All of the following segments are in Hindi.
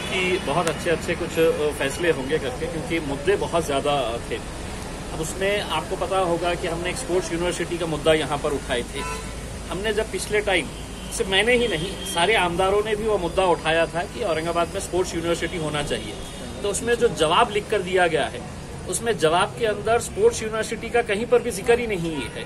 की बहुत अच्छे कुछ फैसले होंगे करके, क्योंकि मुद्दे बहुत ज़्यादा थे। अब उसमें आपको पता होगा कि हमने एक स्पोर्ट्स यूनिवर्सिटी का मुद्दा यहाँ पर उठाए थे। हमने जब पिछले टाइम, सिर्फ मैंने ही नहीं, सारे आमदारों ने भी वो मुद्दा उठाया था कि औरंगाबाद में स्पोर्ट्स यूनिवर्सिटी होना चाहिए। तो उसमें जो जवाब लिख कर दिया गया है, उसमें जवाब के अंदर स्पोर्ट्स यूनिवर्सिटी का कहीं पर भी जिक्र ही नहीं है।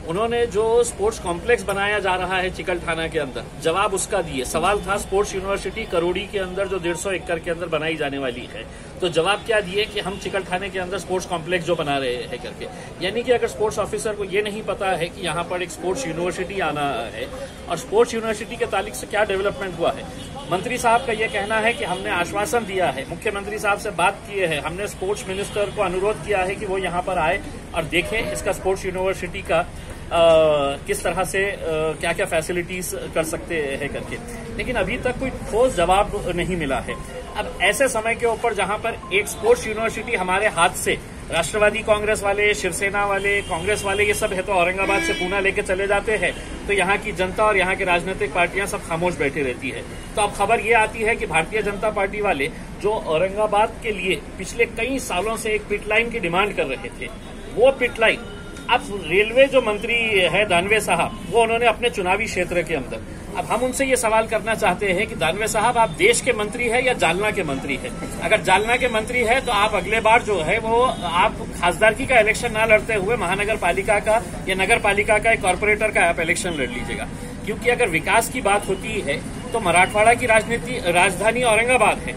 उन्होंने जो स्पोर्ट्स कॉम्प्लेक्स बनाया जा रहा है चिकलठाना के अंदर, जवाब उसका दिए। सवाल था स्पोर्ट्स यूनिवर्सिटी करोड़ी के अंदर जो 150 एकड़ के अंदर बनाई जाने वाली है, तो जवाब क्या दिए कि हम चिकलठाने के अंदर स्पोर्ट्स कॉम्प्लेक्स जो बना रहे हैं करके। यानी कि अगर स्पोर्ट्स ऑफिसर को ये नहीं पता है कि यहाँ पर एक स्पोर्ट्स यूनिवर्सिटी आना है और स्पोर्ट्स यूनिवर्सिटी के ताल्लुक से क्या डेवलपमेंट हुआ है। मंत्री साहब का ये कहना है कि हमने आश्वासन दिया है, मुख्यमंत्री साहब से बात किए हैं, हमने स्पोर्ट्स मिनिस्टर को अनुरोध किया है कि वो यहाँ पर आए और देखें इसका स्पोर्ट्स यूनिवर्सिटी का किस तरह से क्या क्या फैसिलिटीज कर सकते हैं करके, लेकिन अभी तक कोई ठोस जवाब नहीं मिला है। अब ऐसे समय के ऊपर जहां पर एक स्पोर्ट्स यूनिवर्सिटी हमारे हाथ से राष्ट्रवादी कांग्रेस वाले, शिवसेना वाले, कांग्रेस वाले, ये सब है तो औरंगाबाद से पूना लेके चले जाते हैं, तो यहाँ की जनता और यहाँ की राजनीतिक पार्टियां सब खामोश बैठी रहती है। तो अब खबर ये आती है कि भारतीय जनता पार्टी वाले जो औरंगाबाद के लिए पिछले कई सालों से एक पिट लाइन की डिमांड कर रहे थे, वो पिट लाइन अब रेलवे जो मंत्री है दानवे साहब, वो उन्होंने अपने चुनावी क्षेत्र के अंदर, अब हम उनसे ये सवाल करना चाहते हैं कि दानवे साहब, आप देश के मंत्री है या जालना के मंत्री है? अगर जालना के मंत्री है तो आप अगले बार जो है वो आप खासदारकी का इलेक्शन ना लड़ते हुए महानगर पालिका का या नगर पालिका का एक कॉर्पोरेटर का आप इलेक्शन लड़ लीजिएगा। क्योंकि अगर विकास की बात होती है तो मराठवाड़ा की राजधानी औरंगाबाद है।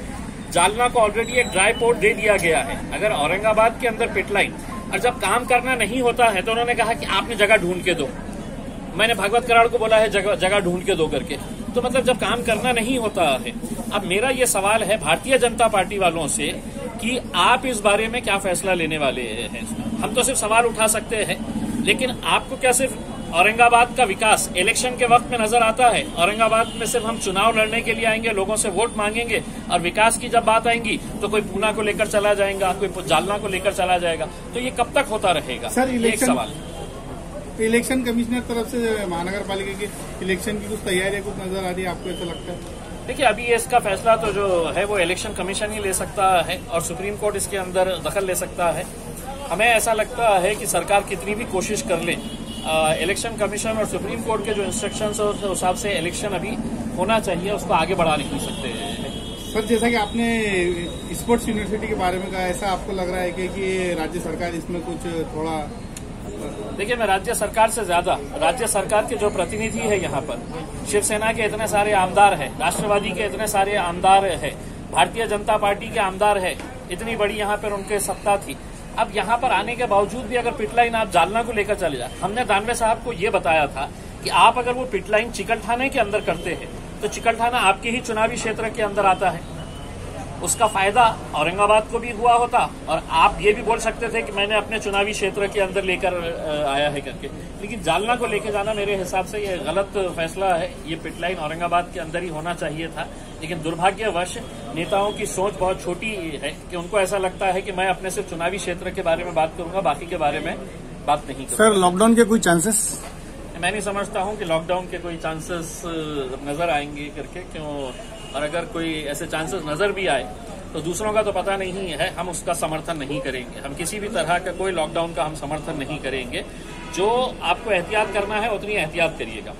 जालना को ऑलरेडी एक ड्राई पोर्ट दे दिया गया है। अगर औरंगाबाद के अंदर पिट लाइन, और जब काम करना नहीं होता है तो उन्होंने कहा कि आपने जगह ढूंढ के दो। मैंने भागवत कराड़ को बोला है जगह ढूंढ के दो करके, तो मतलब जब काम करना नहीं होता है। अब मेरा ये सवाल है भारतीय जनता पार्टी वालों से कि आप इस बारे में क्या फैसला लेने वाले हैं। हम तो सिर्फ सवाल उठा सकते हैं, लेकिन आपको क्या सिर्फ औरंगाबाद का विकास इलेक्शन के वक्त में नजर आता है? औरंगाबाद में सिर्फ हम चुनाव लड़ने के लिए आएंगे, लोगों से वोट मांगेंगे, और विकास की जब बात आएंगी तो कोई पूना को लेकर चला जाएगा, कोई जालना को लेकर चला जाएगा। तो ये कब तक होता रहेगा? सर, एक सवाल। इलेक्शन कमिश्नर तरफ से महानगर पालिका की इलेक्शन की कुछ तैयारियां कुछ नजर आ रही है, आपको ऐसा लगता है? देखिए, अभी इसका फैसला तो जो है वो इलेक्शन कमीशन ही ले सकता है और सुप्रीम कोर्ट इसके अंदर दखल ले सकता है। हमें ऐसा लगता है कि सरकार कितनी भी कोशिश कर ले, इलेक्शन कमीशन और सुप्रीम कोर्ट के जो इंस्ट्रक्शंस है उस हिसाब से इलेक्शन अभी होना चाहिए, उसको आगे बढ़ा नहीं सकते। सर, जैसा कि आपने स्पोर्ट्स यूनिवर्सिटी के बारे में कहा, ऐसा आपको लग रहा है कि राज्य सरकार इसमें कुछ थोड़ा? देखिए, मैं राज्य सरकार से ज्यादा राज्य सरकार के जो प्रतिनिधि है यहाँ पर, शिवसेना के इतने सारे आमदार है, राष्ट्रवादी के इतने सारे आमदार है, भारतीय जनता पार्टी के आमदार है, इतनी बड़ी यहाँ पर उनके सत्ता थी। अब यहाँ पर आने के बावजूद भी अगर पिटलाइन आप जालना को लेकर चले जाए, हमने दानवे साहब को ये बताया था कि आप अगर वो पिटलाइन चिकलठाने के अंदर करते हैं तो चिकलठाना आपके ही चुनावी क्षेत्र के अंदर आता है, उसका फायदा औरंगाबाद को भी हुआ होता, और आप ये भी बोल सकते थे कि मैंने अपने चुनावी क्षेत्र के अंदर लेकर आया है करके। लेकिन जालना को लेकर जाना मेरे हिसाब से ये गलत फैसला है। ये पिटलाइन औरंगाबाद के अंदर ही होना चाहिए था, लेकिन दुर्भाग्यवश नेताओं की सोच बहुत छोटी है कि उनको ऐसा लगता है कि मैं अपने सिर्फ चुनावी क्षेत्र के बारे में बात करूंगा, बाकी के बारे में बात नहीं करूंगा। सर, लॉकडाउन के कोई चांसेस? मैं नहीं समझता हूं कि लॉकडाउन के कोई चांसेस नजर आएंगे करके, क्यों, और अगर कोई ऐसे चांसेस नजर भी आए तो दूसरों का तो पता नहीं है, हम उसका समर्थन नहीं करेंगे। हम किसी भी तरह का कोई लॉकडाउन का हम समर्थन नहीं करेंगे। जो आपको एहतियात करना है उतनी एहतियात करिएगा।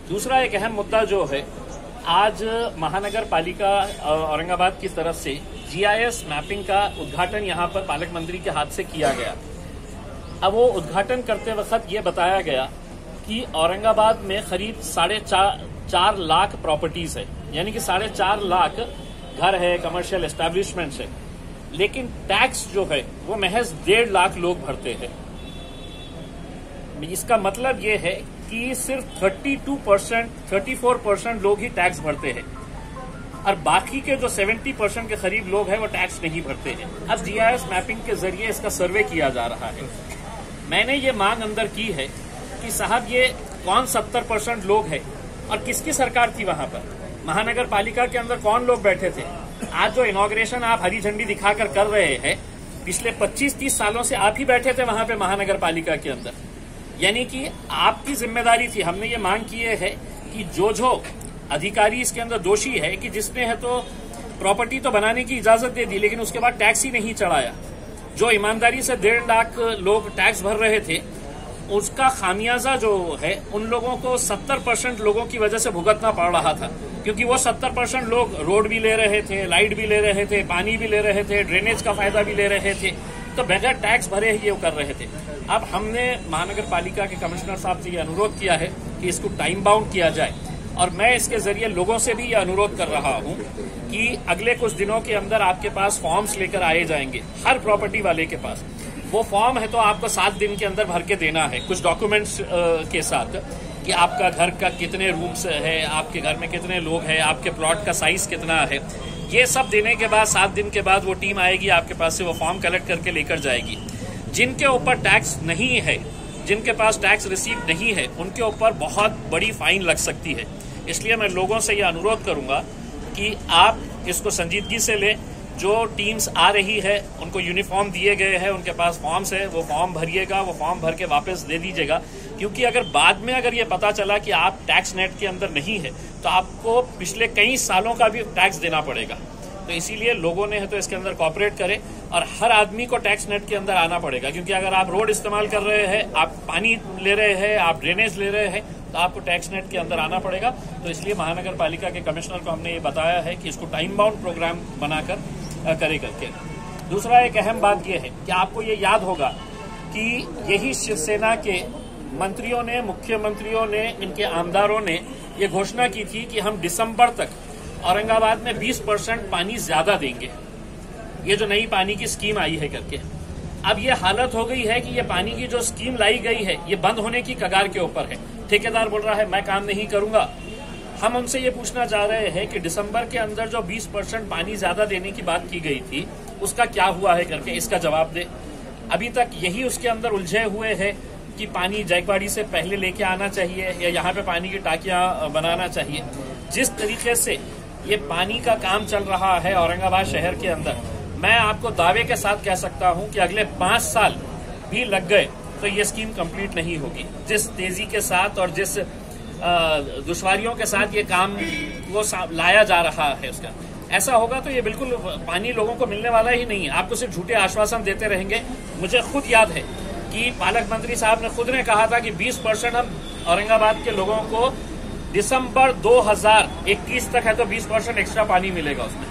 दूसरा एक अहम मुद्दा जो है, आज महानगर पालिका औरंगाबाद की तरफ से GIS मैपिंग का उद्घाटन यहाँ पर पालक मंत्री के हाथ से किया गया। अब वो उद्घाटन करते वक्त ये बताया गया कि औरंगाबाद में करीब 4.5 लाख प्रॉपर्टीज है, यानी कि 4.5 लाख घर है, कमर्शियल एस्टैब्लिशमेंट्स है, लेकिन टैक्स जो है वो महज 1.5 लाख लोग भरते हैं। इसका मतलब ये है कि सिर्फ 34% लोग ही टैक्स भरते हैं, और बाकी के जो 70% के करीब लोग हैं वो टैक्स नहीं भरते हैं। अब GIS मैपिंग के जरिए इसका सर्वे किया जा रहा है। मैंने ये मांग अंदर की है कि साहब, ये कौन 70% लोग हैं और किसकी सरकार थी वहां पर? महानगर पालिका के अंदर कौन लोग बैठे थे? आज जो इनॉग्रेशन आप हरी झंडी दिखाकर कर रहे हैं, पिछले 25-30 सालों से आप ही बैठे थे वहां पे महानगर पालिका के अंदर, यानी कि आपकी जिम्मेदारी थी। हमने ये मांग की है कि जो अधिकारी इसके अंदर दोषी है कि जिसने है तो प्रॉपर्टी तो बनाने की इजाजत दे दी, लेकिन उसके बाद टैक्स ही नहीं चढ़ाया। जो ईमानदारी से 1.5 लाख लोग टैक्स भर रहे थे, उसका खामियाजा जो है उन लोगों को 70% लोगों की वजह से भुगतना पड़ रहा था, क्योंकि वो 70% लोग रोड भी ले रहे थे, लाइट भी ले रहे थे, पानी भी ले रहे थे, ड्रेनेज का फायदा भी ले रहे थे, तो बगैर टैक्स भरे ही ये कर रहे थे। अब हमने महानगर पालिका के कमिश्नर साहब से ये अनुरोध किया है कि इसको टाइम बाउंड किया जाए, और मैं इसके जरिए लोगों से भी ये अनुरोध कर रहा हूं कि अगले कुछ दिनों के अंदर आपके पास फॉर्म्स लेकर आए जाएंगे, हर प्रॉपर्टी वाले के पास। वो फॉर्म है तो आपको 7 दिन के अंदर भर के देना है, कुछ डॉक्यूमेंट्स के साथ, कि आपका घर का कितने रूम्स है, आपके घर में कितने लोग हैं, आपके प्लॉट का साइज कितना है। ये सब देने के बाद 7 दिन के बाद वो टीम आएगी आपके पास से, वो फॉर्म कलेक्ट करके लेकर जाएगी। जिनके ऊपर टैक्स नहीं है, जिनके पास टैक्स रिसीव नहीं है, उनके ऊपर बहुत बड़ी फाइन लग सकती है। इसलिए मैं लोगों से ये अनुरोध करूंगा कि आप इसको संजीदगी से लें। जो टीम्स आ रही है उनको यूनिफॉर्म दिए गए हैं, उनके पास फॉर्म्स है, वो फॉर्म भरिएगा, वो फॉर्म भर के वापस दे दीजिएगा, क्योंकि अगर बाद में अगर ये पता चला कि आप टैक्स नेट के अंदर नहीं है तो आपको पिछले कई सालों का भी टैक्स देना पड़ेगा। तो इसीलिए लोगों ने है तो इसके अंदर कॉपरेट करें, और हर आदमी को टैक्स नेट के अंदर आना पड़ेगा, क्योंकि अगर आप रोड इस्तेमाल कर रहे हैं, आप पानी ले रहे हैं, आप ड्रेनेज ले रहे हैं, तो आपको टैक्स नेट के अंदर आना पड़ेगा। तो इसलिए महानगर पालिका के कमिश्नर को हमने ये बताया है कि इसको टाइम बाउंड प्रोग्राम बनाकर करे करके। दूसरा एक अहम बात यह है कि आपको ये याद होगा कि यही शिवसेना के मंत्रियों ने, मुख्यमंत्रियों ने, इनके आमदारों ने ये घोषणा की थी कि हम दिसंबर तक औरंगाबाद में 20% पानी ज्यादा देंगे, ये जो नई पानी की स्कीम आई है करके। अब ये हालत हो गई है कि ये पानी की जो स्कीम लाई गई है ये बंद होने की कगार के ऊपर है। ठेकेदार बोल रहा है मैं काम नहीं करूंगा। हम उनसे ये पूछना चाह रहे हैं कि दिसंबर के अंदर जो 20% पानी ज्यादा देने की बात की गई थी उसका क्या हुआ है करके, इसका जवाब दे। अभी तक यही उसके अंदर उलझे हुए है कि पानी जायकवाड़ी से पहले लेके आना चाहिए या यहाँ पे पानी की टाकियां बनाना चाहिए। जिस तरीके से ये पानी का काम चल रहा है औरंगाबाद शहर के अंदर, मैं आपको दावे के साथ कह सकता हूं कि अगले 5 साल भी लग गए तो ये स्कीम कंप्लीट नहीं होगी। जिस तेजी के साथ और जिस दुश्वारियों के साथ ये काम वो लाया जा रहा है उसका, ऐसा होगा तो ये बिल्कुल पानी लोगों को मिलने वाला ही नहीं है। आपको सिर्फ झूठे आश्वासन देते रहेंगे। मुझे खुद याद है कि पालक मंत्री साहब ने खुद ने कहा था कि 20% हम औरंगाबाद के लोगों को दिसंबर 2021 तक है तो 20% एक्स्ट्रा पानी मिलेगा उसमें।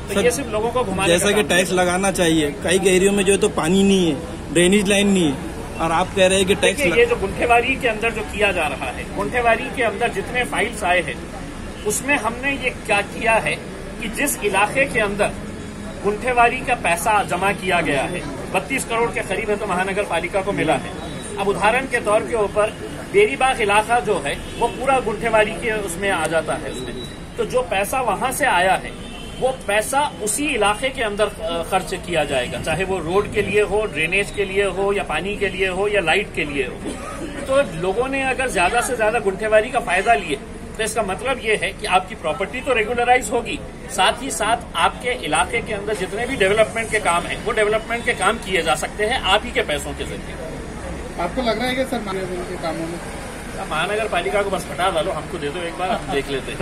तो ये सिर्फ लोगों को घुमाने जैसा कि टैक्स लगाना चाहिए, कई एरियो में जो है तो पानी नहीं है, ड्रेनेज लाइन नहीं है, और आप कह रहे हैं कि टैक्स ये जो गुंठेवारी के अंदर जो किया जा रहा है, गुंठेवारी के अंदर जितने फाइल्स आए हैं उसमें हमने ये क्या किया है कि जिस इलाके के अंदर गुंठेवारी का पैसा जमा किया गया है 32 करोड़ के करीब है तो महानगर पालिका को मिला है। अब उदाहरण के तौर के ऊपर बेरीबाग इलाका जो है वो पूरा गुंठेवारी के उसमें आ जाता है उसमें। तो जो पैसा वहां से आया है वो पैसा उसी इलाके के अंदर खर्च किया जाएगा, चाहे वो रोड के लिए हो, ड्रेनेज के लिए हो, या पानी के लिए हो, या लाइट के लिए हो। तो लोगों ने अगर ज्यादा से ज्यादा गुंठेवारी का फायदा लिए तो इसका मतलब ये है कि आपकी प्रॉपर्टी तो रेगुलराइज होगी, साथ ही साथ आपके इलाके के अंदर जितने भी डेवलपमेंट के काम हैं वो डेवलपमेंट के काम किए जा सकते हैं आप ही के पैसों के जरिए। आपको लग रहा है कि सर महानगर के कामों में महानगर पालिका को बस हटा डालो, हमको दे दो एक बार, हम देख लेते हैं।